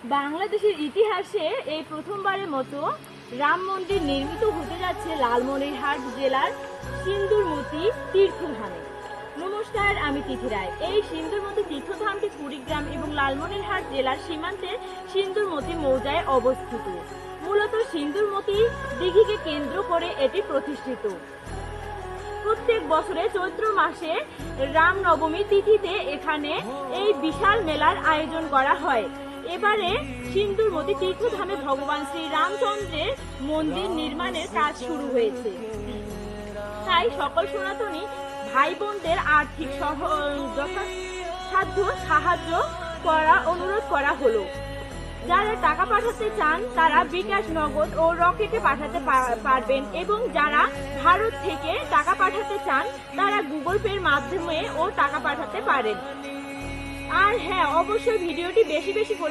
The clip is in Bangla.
বাংলাদেশের ইতিহাসে এই প্রথমবারের মতো রাম মন্দির নির্মিত হতে যাচ্ছে লালমনিরহাট জেলার সিন্দুরমতি তীর্থধামে। নমস্কার, আমি তিথি রায়। এই সিন্দুরমতি তীর্থধামটি কুড়িগ্রাম এবং লালমনিরহাট জেলার সীমান্তের সিন্দুরমতি মৌজায় অবস্থিত। মূলত সিন্দুরমতি দিঘিকে কেন্দ্র করে এটি প্রতিষ্ঠিত। প্রত্যেক বছরে চৈত্র মাসে রামনবমী তিথিতে এখানে এই বিশাল মেলার আয়োজন করা হয়। এবারে সিন্দুরমতি তীর্থধামে ভগবান শ্রী রামচন্দ্রের মন্দির নির্মাণের কাজ শুরু হয়েছে। তাই সকল সনাতনী ভাই বোনদের আর্থিক যথাসাধ্য সাহায্য অনুরোধ করা হলো। যারা টাকা পাঠাতে চান তারা বিকাশ, নগদ ও রকেটে পাঠাতে পারবেন এবং যারা ভারত থেকে টাকা পাঠাতে চান তারা গুগল পের মাধ্যমে ও টাকা পাঠাতে পারেন। আর হ্যাঁ, অবশ্যই ভিডিওটি বেশি বেশি করে